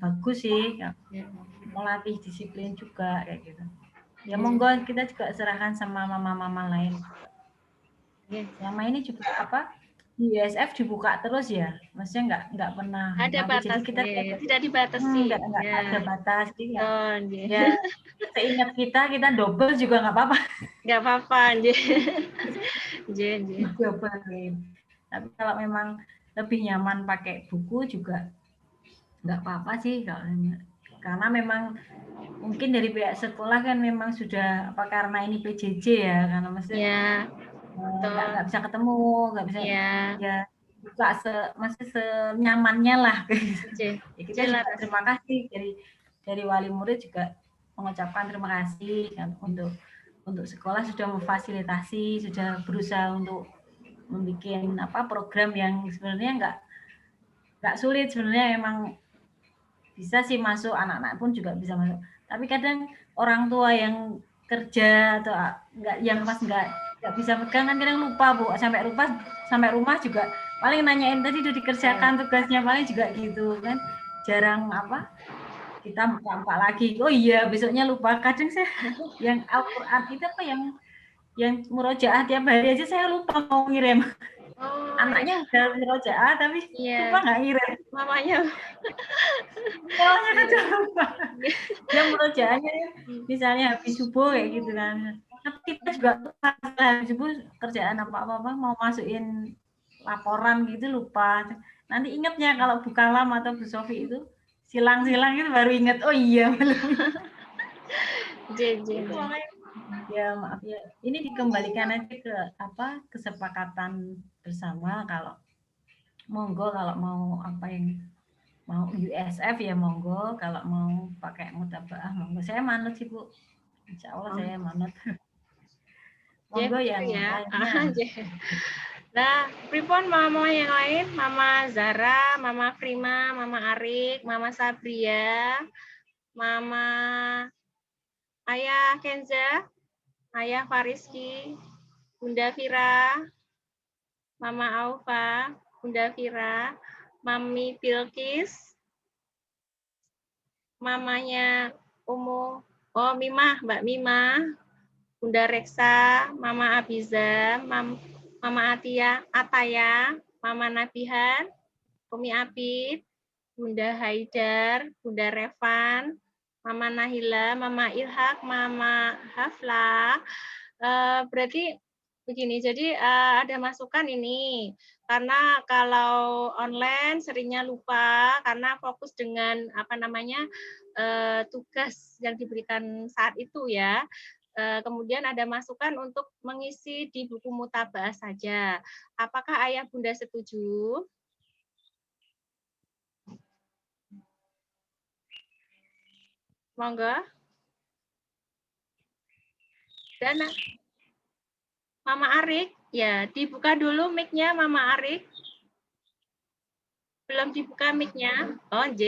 bagus sih, melatih disiplin juga kayak gitu. Ya monggo, kita juga serahkan sama mama-mama lain. Selama ini juga USF dibuka terus ya, maksudnya nggak pernah. Ada batas, kita tidak dibatasi. Nggak ada batas, ya. Seingat kita double juga nggak apa-apa. Nggak apa-apa, Tapi kalau memang lebih nyaman pakai buku juga nggak apa-apa sih karena memang mungkin dari pihak sekolah kan memang sudah karena ini PJJ ya, karena maksudnya nggak bisa ketemu, nggak bisa ya buka masih senyamannya lah. Ya, kita juga terima kasih dari wali murid juga mengucapkan terima kasih kan, untuk sekolah sudah memfasilitasi, sudah berusaha untuk membuat program yang sebenarnya nggak sulit sebenarnya, emang bisa sih masuk, anak-anak pun juga bisa masuk. Tapi kadang orang tua yang kerja atau yang pas nggak bisa pegang kan kadang lupa Bu, sampai rumah juga paling nanyain tadi udah dikerjakan tugasnya, paling juga gitu kan, jarang kita buka lagi. Oh iya besoknya lupa. Kadang saya yang Al-Quran itu yang murojaah tiap hari aja saya lupa mau ngirim. Anaknya udah murojaah tapi lupa nggak ngirim. Mamanya kan lupa. Dia murojaahnya misalnya habis subuh kayak gitu kan. Tapi kita juga lupa habis subuh kerjaan apa-apa mau masukin laporan gitu lupa. Nanti ingatnya kalau Bu Kalam atau Bu Sofi itu silang-silang itu baru ingat, oh iya belum. Ya maaf ya, ini dikembalikan aja ke kesepakatan bersama. Kalau monggo, kalau mau mau USF ya monggo, kalau mau pakai mutabaah monggo. Saya manut sih Bu, insya Allah saya manut. Monggo yang lainnya. Nah, pripun mama yang lain, Mama Zara, Mama Prima, Mama Arik, Mama Sabria, Mama Ayah Kenza, Ayah Fariski, Bunda Fira, Mama Aufa, Bunda Fira, Mami Bilkis, mamanya Mimah, Mbak Mimah, Bunda Reksa, Mama Abiza, Mama Ataya, Mama Nabihan, Umi Apit, Bunda Haidar, Bunda Revan, Mama Nahila, Mama Ilhak, Mama Hafla. Berarti begini, jadi ada masukan ini, karena kalau online seringnya lupa karena fokus dengan tugas yang diberikan saat itu ya. Kemudian ada masukan untuk mengisi di buku mutabaah saja. Apakah Ayah Bunda setuju? Monggo. Dan Mama Arik, ya dibuka dulu mic-nya Mama Arik. Belum dibuka mic-nya? Oh, J.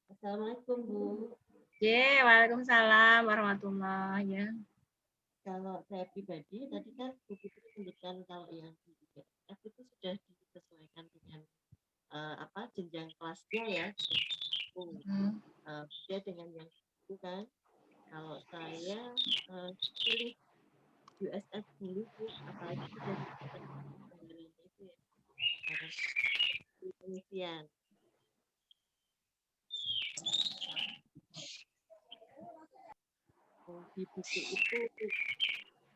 Assalamualaikum Bu. Waalaikumsalam warahmatullahi ya. Kalau saya pribadi tadi kan Bu Fitri sebutkan kalau yang di USF itu sudah disesuaikan dengan jenjang kelasnya ya. Beda dengan yang itu kan. Kalau saya pilih USF dulu Bu, apalagi sudah penggunaan itu ya. Pengisian. Di buku itu,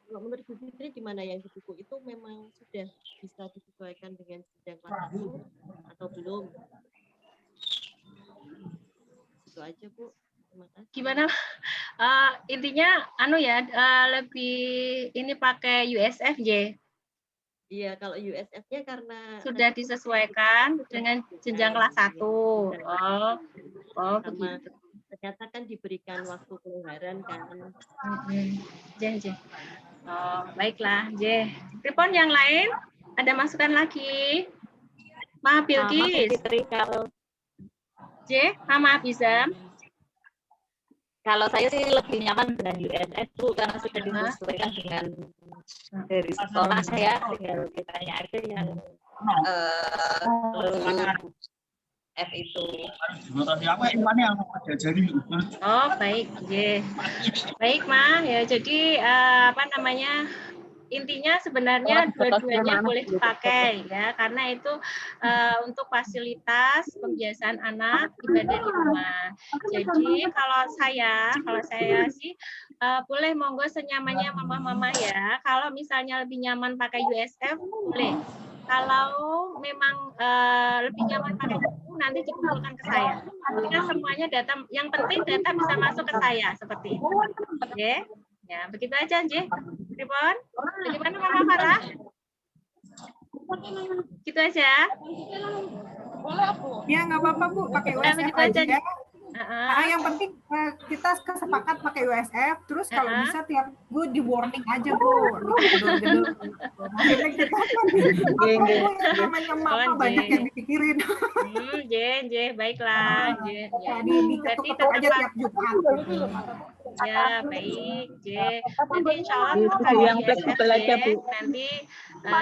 kalau menurut Bu Fitri gimana, yang di buku itu memang sudah bisa disesuaikan dengan jenjang kelas 1 atau belum? Itu aja Bu. Terima kasih. Gimana? Intinya lebih ini pakai USF J. Iya, kalau USF-nya karena sudah disesuaikan dengan jenjang kelas 1. Begitu. Ternyata kan diberikan waktu kelonggaran kan. J. Baiklah, J. Pripon yang lain? Ada masukan lagi? Mama Bilkis. J, Mama Abizam. Kalau saya sih lebih nyaman dengan USF Bu, karena sudah disesuaikan dengan dari sekolah saya, tinggal kitanya aja yang F itu. Oh baik, baik Ma. Ya jadi intinya sebenarnya dua-duanya boleh dipakai ya, karena itu untuk fasilitas pembiasaan anak ibadah di rumah. Jadi kalau saya sih boleh monggo senyamannya mama-mama ya. Kalau misalnya lebih nyaman pakai USF boleh. Kalau memang lebih nyaman pakai buku, nanti dikumpulkan ke saya. Karena semuanya data, yang penting data bisa masuk ke saya seperti itu. Oke, ya begitu aja, Nje. Ribon, bagaimana Mama Farah? Gitu aja. Ya nggak apa-apa Bu, pakai Ya, USF begitu aja. aja. Yang penting kita sepakat pakai USF, terus kalau bisa tiap minggu di warning aja Bu, digedor-gedor. Maksudnya kita kan yang namanya mama banyak yang dipikirin. J, baiklah. J, ya. Jadi diketuk-ketuk aja tiap Jumat. Ya, baik, J. Jadi insya Allah kalau di USF nanti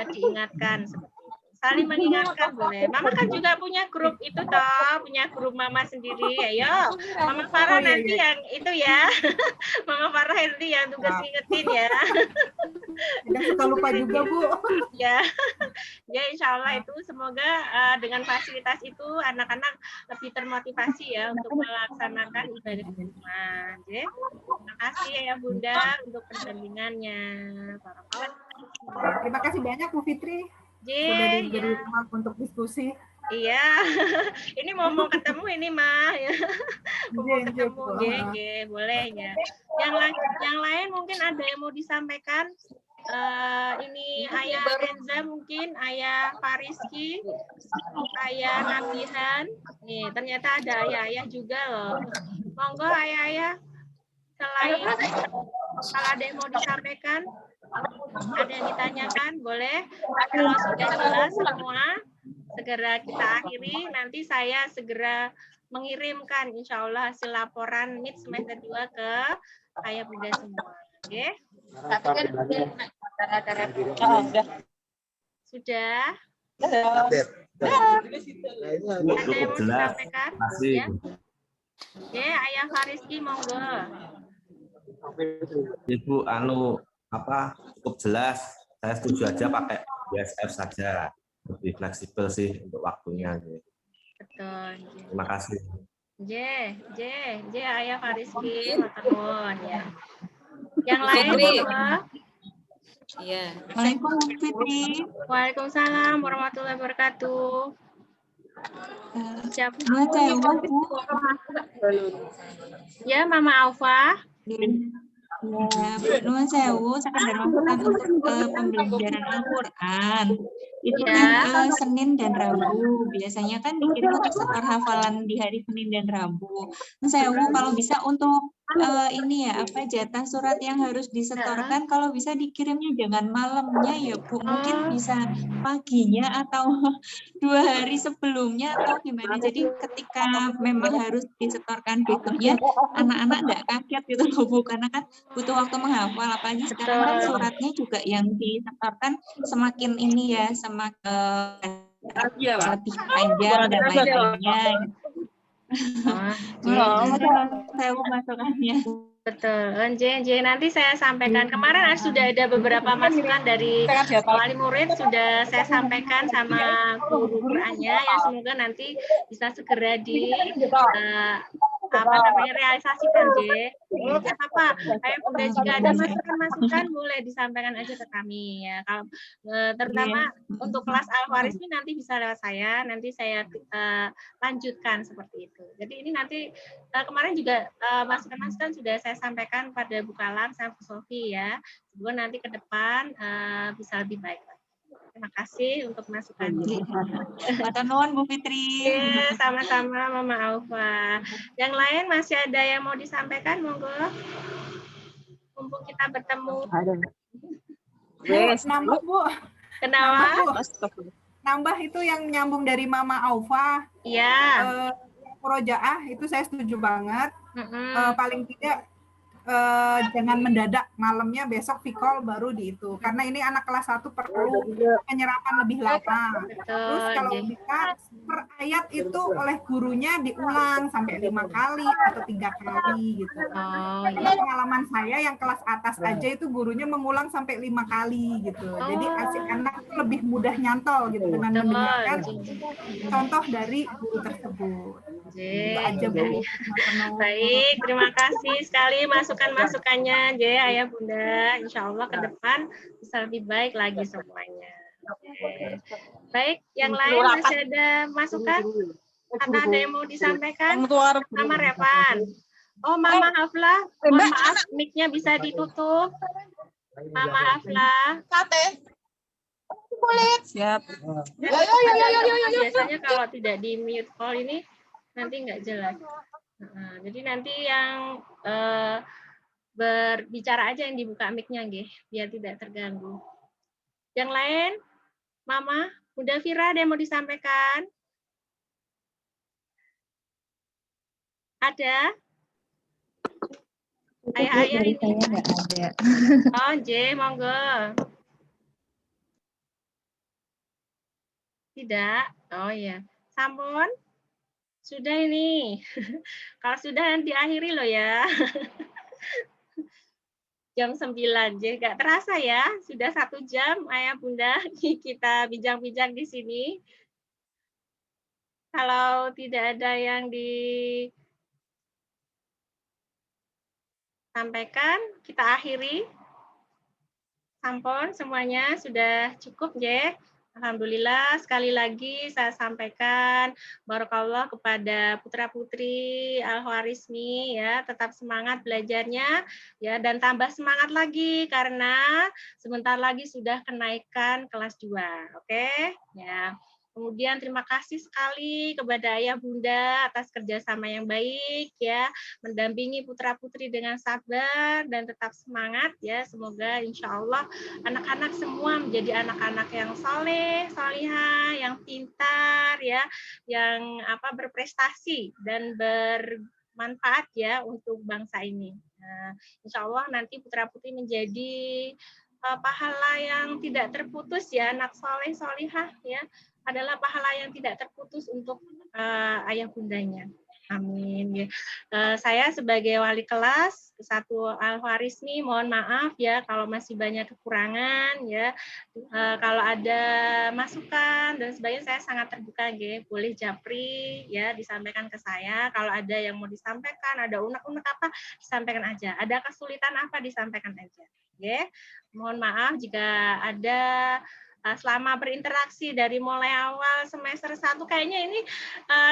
diingatkan seperti itu. Saling mengingatkan boleh. Mama kan juga punya grup itu toh, punya grup Mama sendiri. Ayo, Mama Farah nanti yang itu ya. Mama Farah nanti yang tugas ingetin ya. Tidak suka lupa juga Bu. Ya, ya insya Allah itu semoga dengan fasilitas itu anak-anak lebih termotivasi ya untuk melaksanakan ibadah di rumah. Terima kasih ya Bunda untuk pertandingannya. Terima kasih banyak Bu Fitri. Sudah diberi ruang untuk diskusi. Iya, ini mau ketemu ini mah, mau ketemu, boleh ya. Yang lain mungkin ada yang mau disampaikan. Ini Ayah Renza mungkin, Ayah Fariski, Ayah Nabihan. Nih ternyata ada ayah-ayah juga loh. Monggo ayah-ayah. Selain kalau ada yang mau disampaikan. Ada yang ditanyakan, boleh. Kalau sudah jelas semua, segera kita akhiri. Nanti saya segera mengirimkan insya Allah hasil laporan MIT semester 2 ke ayah bunda semua. Oke? Sudah? Ada yang mau disampaikan? Ya? Oke, Ayah Fariski, monggo. Ibu, cukup jelas. Saya setuju aja pakai USF saja. Lebih fleksibel sih untuk waktunya. Betul. Terima kasih. Ayah Fariski, maturnuwun ya. Yang lain apa? Iya. Waalaikumsalam Fitri. Waalaikumsalam warahmatullahi wabarakatuh. Siapa? Ya, Mama Alfa. Ya, nuwun sewu, sekedar masukan untuk pembelajaran Al-Quran. Itu kan Senin dan Rabu. Biasanya kan dikirim untuk setor hafalan di hari Senin dan Rabu. Sewu kalau bisa untuk jatah surat yang harus disetorkan, kalau bisa dikirimnya jangan malamnya ya Bu. Mungkin bisa paginya atau 2 hari sebelumnya atau gimana. Jadi ketika memang harus disetorkan besoknya, anak-anak enggak kaget gitu loh Bu, karena kan butuh waktu menghafal, apalagi sekarang kan suratnya juga yang disetorkan semakin semakin lebih panjang dan lain-lainnya. Saya masukannya. Betul, nanti saya sampaikan. Kemarin sudah ada beberapa masukan dari wali murid, sudah saya sampaikan sama guru Qurannya, ya semoga nanti bisa segera realisasikan, Tidak apa-apa. Ayo Bunda, jika ada masukan boleh disampaikan aja ke kami ya. Kalau terutama untuk kelas Al-Warismi nanti bisa lewat saya, nanti saya lanjutkan seperti itu. Jadi ini nanti kemarin juga masukan-masukan sudah saya sampaikan pada Bukalam sama Bu Sofi ya. Semoga nanti ke depan bisa lebih baik lagi. Terima kasih untuk masukannya. Matur nuwun Bu Fitri. Ya, sama-sama Mama Alfa. Yang lain masih ada yang mau disampaikan, monggo. Mumpung kita bertemu. Nambah Bu. Kenapa? Nambah itu yang nyambung dari Mama Alfa. Iya. Murojaah itu saya setuju banget. Paling tidak jangan mendadak, malamnya besok fikol baru di itu, karena ini anak kelas 1 perlu penyerapan lebih lama. Terus kalau bisa per ayat itu oleh gurunya diulang sampai 5 kali atau 3 kali gitu. Karena pengalaman saya yang kelas atas aja itu gurunya mengulang sampai 5 kali gitu. Jadi anak lebih mudah nyantol gitu dengan mendengarkan contoh dari guru tersebut. Baik, terima kasih sekali masukannya, Ayah Bunda. Insya Allah ke depan bisa lebih baik lagi semuanya. Baik, yang lain masih ada masukan? Atau ada yang mau disampaikan? Mama Revan. Oh, Mama Hafla, mohon maaf, mic-nya bisa ditutup. Mama Hafla. Siap. Biasanya kalau tidak di mute call ini nanti nggak jelas. Jadi nanti yang berbicara aja yang dibuka mic-nya, biar tidak terganggu. Yang lain, Mama, Bunda Fira, ada yang mau disampaikan? Ada? Ayah-ayah ini? Nggak ada. Oh, J, monggo. Tidak? Oh ya. Sampun? Sudah ini. Kalau sudah nanti akhiri loh ya. Jam 9. Jadi nggak terasa ya. Sudah 1 jam Ayah Bunda kita bincang-bincang di sini. Kalau tidak ada yang disampaikan, kita akhiri. Sampun semuanya sudah cukup, ya. Alhamdulillah, sekali lagi saya sampaikan barakallah kepada putra-putri Al-Khwarizmi ya, tetap semangat belajarnya ya, dan tambah semangat lagi karena sebentar lagi sudah kenaikan kelas 2. Oke? Ya. Kemudian terima kasih sekali kepada Ayah Bunda atas kerjasama yang baik ya, mendampingi putra-putri dengan sabar dan tetap semangat ya. Semoga insya Allah anak-anak semua menjadi anak-anak yang soleh, solihah, yang pintar ya, yang berprestasi dan bermanfaat ya untuk bangsa ini. Nah, insya Allah nanti putra-putri menjadi pahala yang tidak terputus ya, anak soleh, solihah ya, adalah pahala yang tidak terputus untuk ayah bundanya. Amin. Ya. Saya sebagai wali kelas 1 Al-Khwarizmi mohon maaf ya kalau masih banyak kekurangan ya. Kalau ada masukan dan sebagainya saya sangat terbuka ya. Boleh japri ya disampaikan ke saya. Kalau ada yang mau disampaikan, ada unek-unek apa disampaikan aja. Ada kesulitan apa disampaikan aja. Ya. Mohon maaf jika ada selama berinteraksi dari mulai awal semester 1 kayaknya ini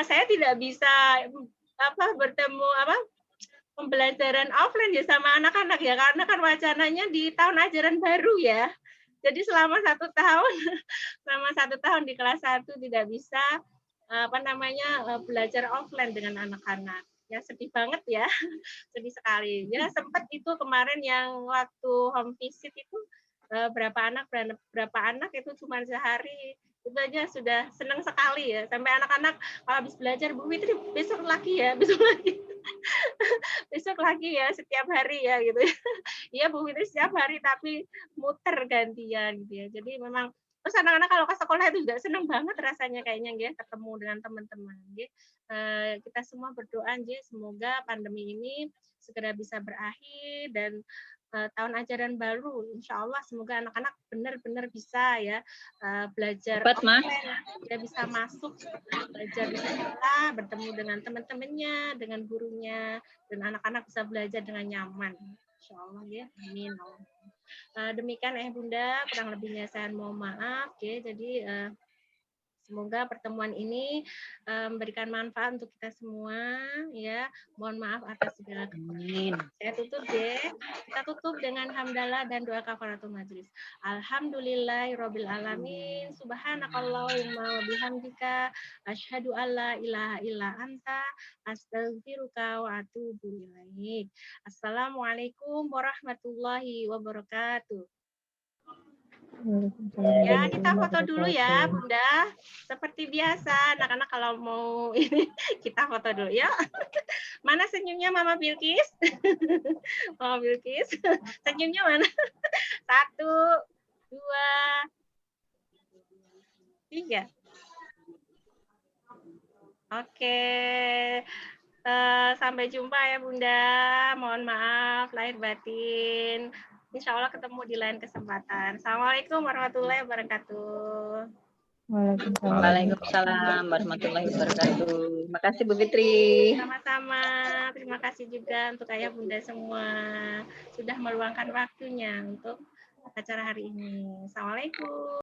saya tidak bisa bertemu pembelajaran offline ya sama anak-anak ya, karena kan wacananya di tahun ajaran baru ya. Jadi selama 1 tahun di kelas 1 tidak bisa belajar offline dengan anak-anak. Ya sedih banget ya. Sedih sekali. Ya sempat itu kemarin yang waktu home visit itu berapa anak itu cuma sehari itu aja sudah senang sekali ya, sampai anak-anak kalau habis belajar Bu Fitri besok lagi ya besok lagi ya setiap hari ya gitu ya. Iya Bu Fitri setiap hari tapi muter gantian gitu ya. Jadi memang terus anak-anak kalau ke sekolah itu juga senang banget rasanya kayaknya ya ketemu dengan teman-teman ya. Kita semua berdoa ya semoga pandemi ini segera bisa berakhir dan tahun ajaran baru, insya Allah semoga anak-anak benar-benar bisa ya belajar offline, dia bisa masuk belajar di sekolah, bertemu dengan teman-temannya, dengan gurunya, dan anak-anak bisa belajar dengan nyaman, insya Allah ya, amin. Demikian Bunda, kurang lebihnya saya mohon maaf ya, jadi semoga pertemuan ini memberikan manfaat untuk kita semua ya. Mohon maaf atas segala kekurangan. Saya tutup ya. Kita tutup dengan hamdalah dan doa kafaratul majlis. Alhamdulillahirabbil alamin. Subhanakallahumma wa bihamdika asyhadu alla ilaha illa anta astaghfiruka wa atubu ilaik. Assalamualaikum warahmatullahi wabarakatuh. Ya, kita foto dulu ya, Bunda. Seperti biasa, anak-anak kalau mau ini kita foto dulu ya. Mana senyumnya Mama Bilkis? Mama Bilkis, senyumnya mana? 1, 2, 3. Oke. Sampai jumpa ya Bunda. Mohon maaf lahir batin. Insya Allah ketemu di lain kesempatan. Assalamualaikum warahmatullahi wabarakatuh. Waalaikumsalam warahmatullahi wabarakatuh. Terima kasih Bu Fitri. Sama-sama. Terima kasih juga untuk Ayah Bunda semua sudah meluangkan waktunya untuk acara hari ini. Assalamualaikum.